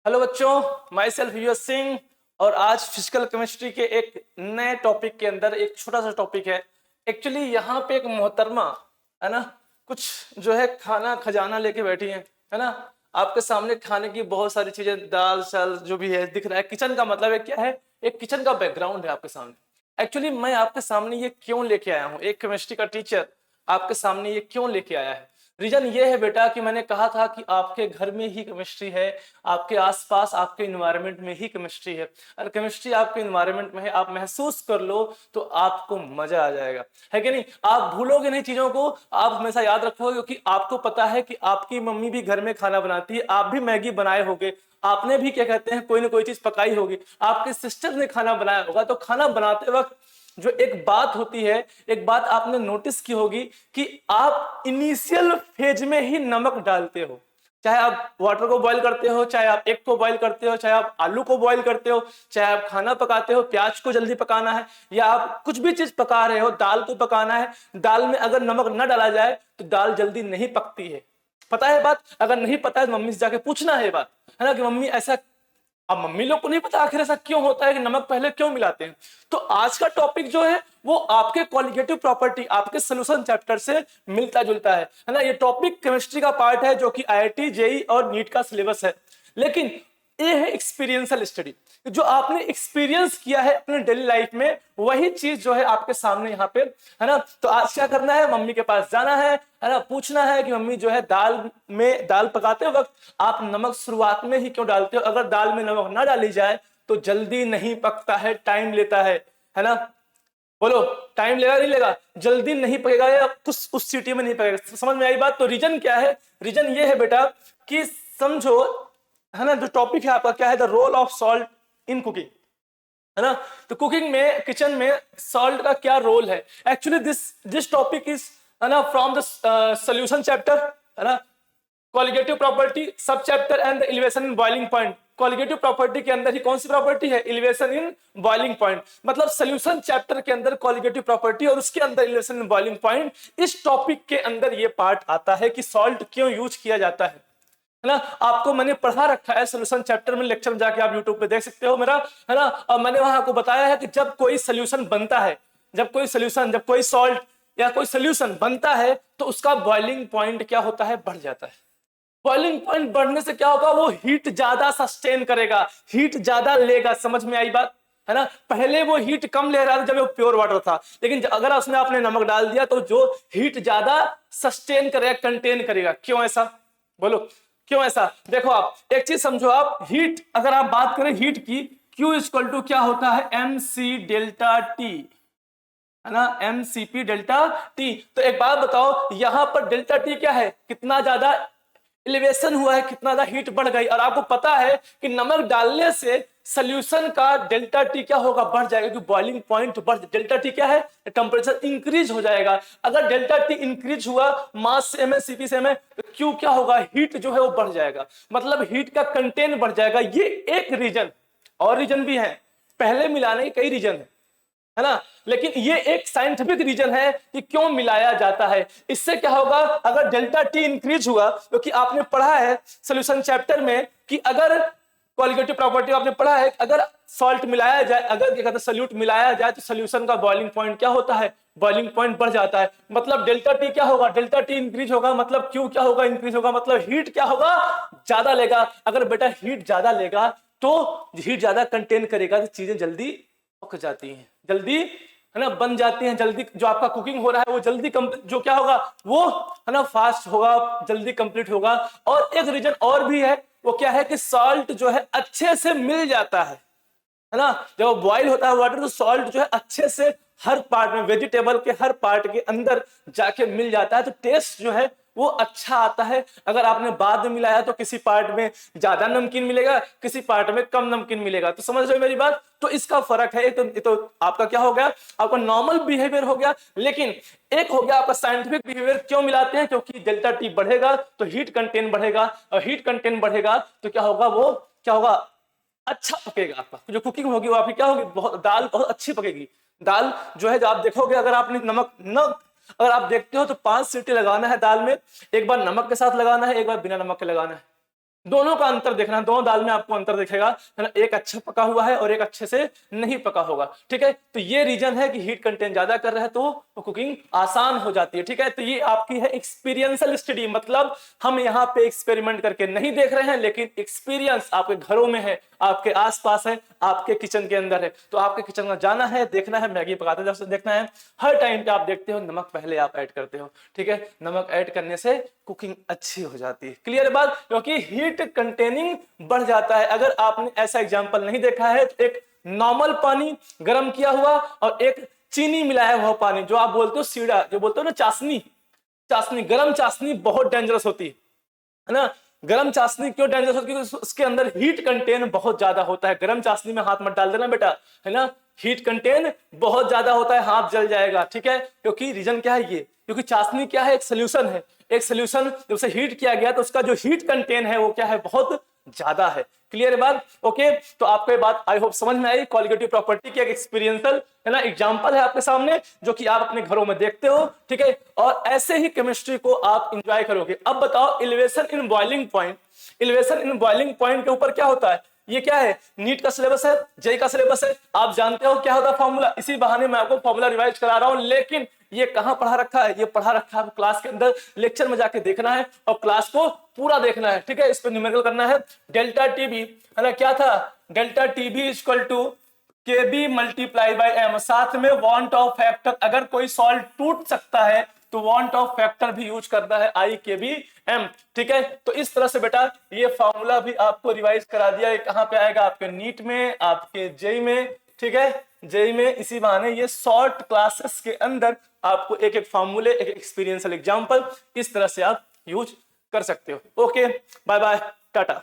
Hello बच्चों, my self US Singh. और आज फिजिकल केमिस्ट्री के एक नए टॉपिक के अंदर एक छोटा सा टॉपिक है। एक्चुअली यहाँ पे एक मोहतरमा है ना, कुछ जो है खाना खजाना लेके बैठी है ना। आपके सामने खाने की बहुत सारी चीजें, दाल चाल जो भी है दिख रहा है। किचन का मतलब है क्या है, एक किचन का बैकग्राउंड है आपके सामने। एक्चुअली मैं आपके सामने ये क्यों लेके आया हूँ, एक केमिस्ट्री का टीचर आपके सामने ये क्यों लेके आया है। रीजन ये है बेटा कि मैंने कहा था कि आपके घर में ही केमिस्ट्री है, आपके आसपास आपके इन्वायरमेंट में ही केमिस्ट्री है। अगर केमिस्ट्री आपके इन्वायरमेंट में है, आप महसूस कर लो तो आपको मजा आ जाएगा, है कि नहीं। आप भूलोगे नहीं चीजों को, आप हमेशा याद रखोगे, क्योंकि आपको पता है कि आपकी मम्मी भी घर में खाना बनाती है। आप भी मैगी बनाए होगे, आपने भी क्या कहते हैं कोई ना कोई चीज पकाई होगी, आपके सिस्टर ने खाना बनाया होगा। तो खाना बनाते वक्त जो एक बात होती है, एक बात आपने नोटिस की होगी कि आप इनिशियल फेज में ही नमक डालते हो। चाहे आप वाटर को बॉईल करते हो, चाहे आप एग को बॉईल करते हो, चाहे आप आलू को बॉईल करते हो, चाहे आप खाना पकाते हो, प्याज को जल्दी पकाना है, या आप कुछ भी चीज पका रहे हो, दाल को पकाना है, दाल में अगर नमक न डाला जाए तो दाल जल्दी नहीं पकती है। पता है बात? अगर नहीं पता है तो मम्मी से जाके पूछना है बात, है ना, कि मम्मी ऐसा। अब मम्मी लोग को नहीं पता आखिर ऐसा क्यों होता है कि नमक पहले क्यों मिलाते हैं। तो आज का टॉपिक जो है वो आपके क्वालिटेटिव प्रॉपर्टी, आपके सोल्यूशन चैप्टर से मिलता जुलता है ना। ये टॉपिक केमिस्ट्री का पार्ट है जो कि आईआईटी, जेई और नीट का सिलेबस है। लेकिन ये है एक्सपीरियंशियल स्टडी, जो आपने एक्सपीरियंस किया है अपने डेली लाइफ में, वही चीज जो है आपके सामने यहाँ पे, है ना। तो आज क्या करना है, मम्मी के पास जाना है ना, पूछना है कि मम्मी जो है दाल पकाते वक्त आप नमक शुरुआत में ही क्यों डालते हो। अगर दाल में नमक ना डाली जाए तो जल्दी नहीं पकता है, टाइम लेता है ना। बोलो, टाइम लेगा नहीं लेगा, जल्दी नहीं पकेगा या कुछ उस सीटी में नहीं पकेगा। समझ में आई बात? तो रीजन क्या है, रीजन ये है बेटा कि समझो, है ना, जो टॉपिक है आपका क्या है, the role of salt in cooking, है ना। तो कुकिंग में, किचन में सॉल्ट का क्या रोल है। एक्चुअली दिस टॉपिक इज, है ना, फ्रॉम द सॉल्यूशन चैप्टर, है ना, कॉलिगेटिव प्रॉपर्टी सब chapter and the elevation in boiling point. Colligative property के अंदर ही कौन सी प्रॉपर्टी है, एलिवेशन इन बॉइलिंग पॉइंट। मतलब सॉल्यूशन चैप्टर के अंदर कॉलिगेटिव प्रॉपर्टी और उसके अंदर एलिवेशन इन बॉइलिंग पॉइंट। इस टॉपिक के अंदर ये पार्ट आता है कि सॉल्ट क्यों यूज किया जाता है ना। आपको मैंने पढ़ा रखा है सोल्यूशन चैप्टर में, लेक्चर में जाके आप यूट्यूब पे देख सकते हो मेरा, है ना। और मैंने वहां आपको बताया है कि जब कोई सोल्यूशन बनता है, जब कोई सॉल्ट या कोई सोल्यूशन बनता है तो उसका बॉइलिंग पॉइंट क्या होता है, बढ़ जाता है। बॉइलिंग पॉइंट बढ़ने से क्या होगा, वो हीट ज्यादा सस्टेन करेगा, हीट ज्यादा लेगा। समझ में आई बात, है ना। पहले वो हीट कम ले रहा था जब वो प्योर वाटर था, लेकिन अगर उसमें आपने नमक डाल दिया तो जो हीट ज्यादा सस्टेन करेगा, कंटेन करेगा। क्यों ऐसा, बोलो क्यों ऐसा। देखो आप एक चीज समझो, आप हीट, अगर आप बात करें हीट की, Q इक्वल टू क्या होता है, MC डेल्टा टी, है ना, MCP डेल्टा टी। तो एक बात बताओ, यहां पर डेल्टा टी क्या है, कितना ज्यादा एलिवेशन हुआ है, कितना ज्यादा हीट बढ़ गई। और आपको पता है कि नमक डालने से सोल्यूशन का डेल्टा टी क्या होगा, बढ़ जाएगा, क्योंकि बॉइलिंग पॉइंट बढ़, डेल्टा टी क्या है, टेम्परेचर इंक्रीज हो जाएगा। अगर डेल्टा टी इंक्रीज हुआ, मास सेम है, सीपी सेम है, तो क्यू क्या होगा, हीट जो है वो बढ़ जाएगा, मतलब हीट का कंटेंट बढ़ जाएगा। ये एक रीजन, और रीजन भी है, पहले मिलाने के कई रीजन है ना, लेकिन ये एक साइंटिफिक रीजन है कि क्यों मिलाया जाता है। इससे क्या होगा, अगर डेल्टा टी इंक्रीज हुआ, क्योंकि आपने पढ़ा है सॉल्यूशन चैप्टर में कि अगर क्वालिटेटिव प्रॉपर्टी आपने पढ़ा है, अगर सॉल्ट मिलाया जाए, अगर क्या कहते हैं सॉल्यूट मिलाया जाए, तो सॉल्यूशन का बॉइलिंग पॉइंट क्या होता है, बॉइलिंग पॉइंट बढ़ जाता है। मतलब डेल्टा टी क्या होगा, डेल्टा टी इंक्रीज होगा, मतलब क्यू क्या होगा, इंक्रीज होगा, मतलब हीट क्या होगा, ज्यादा लेगा। अगर बेटा हीट ज्यादा लेगा तो हीट ज्यादा कंटेन करेगा, तो चीजें जल्दी पक जाती हैं, जल्दी, है ना, बन जाती हैं, जल्दी जो आपका कुकिंग हो रहा है वो जल्दी जो क्या होगा, वो, है ना, फास्ट होगा, जल्दी कंप्लीट होगा। और एक रीजन और भी है, वो क्या है कि सॉल्ट जो है अच्छे से मिल जाता है ना। जब बॉईल होता है वाटर तो सॉल्ट जो है अच्छे से हर पार्ट में, वेजिटेबल के हर पार्ट के अंदर जाके मिल जाता है, तो टेस्ट जो है वो अच्छा आता है। अगर आपने बाद में मिलाया तो किसी पार्ट में ज्यादा नमकीन मिलेगा, किसी पार्ट में कम नमकीन मिलेगा। तो समझ रहे हो मेरी बात? तो इसका फर्क है। तो आपका क्या हो गया, आपका नॉर्मल बिहेवियर हो गया, लेकिन एक हो गया आपका साइंटिफिक बिहेवियर। क्यों मिलाते हैं, क्योंकि डेल्टा टी बढ़ेगा तो हीट कंटेंट बढ़ेगा, और हीट कंटेंट बढ़ेगा तो क्या होगा, वो क्या होगा, अच्छा पकेगा। आपका जो कुकिंग होगी वो आपकी क्या होगी, दाल बहुत अच्छी पकेगी। दाल जो है, जो आप देखोगे, अगर आपने नमक न, अगर आप देखते हो तो 5 सीटी लगाना है दाल में, एक बार नमक के साथ लगाना है, एक बार बिना नमक के लगाना है। दोनों का अंतर देखना है, दोनों दाल में आपको अंतर दिखेगा, है ना, एक अच्छा पका हुआ है और एक अच्छे से नहीं पका होगा। ठीक है, तो ये रीजन है कि हीट कंटेंट ज्यादा कर रहा है तो कुकिंग आसान हो जाती है। ठीक है, तो ये आपकी है एक्सपीरियंशियल स्टडी, मतलब हम यहाँ पे एक्सपेरिमेंट करके नहीं देख रहे हैं, लेकिन एक्सपीरियंस आपके घरों में है, आपके आसपास है, आपके किचन के अंदर है। तो आपके किचन में जाना है, देखना है, मैगी पकाते जब देखना है, हर टाइम पे आप देखते हो नमक पहले आप ऐड करते हो। ठीक है, नमक ऐड करने से कुकिंग अच्छी हो जाती है। क्लियर बात, क्योंकि हीट कंटेनिंग बढ़ जाता है। अगर आपने ऐसा एग्जाम्पल नहीं देखा है तो एक नॉर्मल पानी गर्म किया हुआ और एक चीनी मिलाया हुआ पानी, जो आप बोलते हो सीड़ा, जो बोलते हो ना चाशनी, चाशनी, गर्म चाशनी बहुत डेंजरस होती है ना। गर्म चाशनी क्यों डेंजरस होती है? क्योंकि उसके अंदर हीट कंटेन बहुत ज्यादा होता है। गर्म चाशनी में हाथ मत डाल देना बेटा, है ना, हीट कंटेन बहुत ज्यादा होता है, हाथ जल जाएगा। ठीक है, क्योंकि रीजन क्या है ये, क्योंकि चाशनी क्या है, एक सोल्यूशन है, एक सोल्यूशन जब से हीट किया गया तो उसका जो हीट कंटेन है वो क्या है, बहुत ज्यादा है। क्लियर है बात? ओके, तो आपको ये बात आई होप समझ में आई। कॉलिगेटिव प्रॉपर्टी की एक एक्सपीरियंशियल, है ना, एग्जांपल है आपके सामने, जो कि आप अपने घरों में देखते हो। ठीक है, और ऐसे ही केमिस्ट्री को आप एंजॉय करोगे। अब बताओ, elevation in boiling point, elevation in boiling point के ऊपर क्या होता है? ये क्या है, नीट का सिलेबस है, जेई का सिलेबस है, आप जानते हो क्या होता है फॉर्मूला। इसी बहाने मैं आपको फॉर्मूला रिवाइज करा रहा हूं, लेकिन ये कहां पढ़ा रखा है? ये पढ़ा रखा है क्लास के अंदर, लेक्चर में जाके देखना है और क्लास को पूरा देखना है। ठीक है, इस पर न्यूमेरिकल करना है। डेल्टा टीबी, है ना, क्या था, डेल्टा टीबी इक्वल टू के बी मल्टीप्लाई बाई एम, साथ में वांट ऑफ फैक्टर, अगर कोई सॉल्ट टूट सकता है तो वांट ऑफ फैक्टर भी यूज करता है, आई के बी एम। ठीक है, तो इस तरह से बेटा ये फॉर्मूला भी आपको रिवाइज करा दिया। ये कहां पे आएगा? आपके नीट में, आपके जेई में। ठीक है, जेई में इसी बहाने ये शॉर्ट क्लासेस के अंदर आपको एक एक फॉर्मूले, एक एक्सपीरियंशियल एग्जांपल इस तरह से आप यूज कर सकते हो। Okay, bye bye, Tata.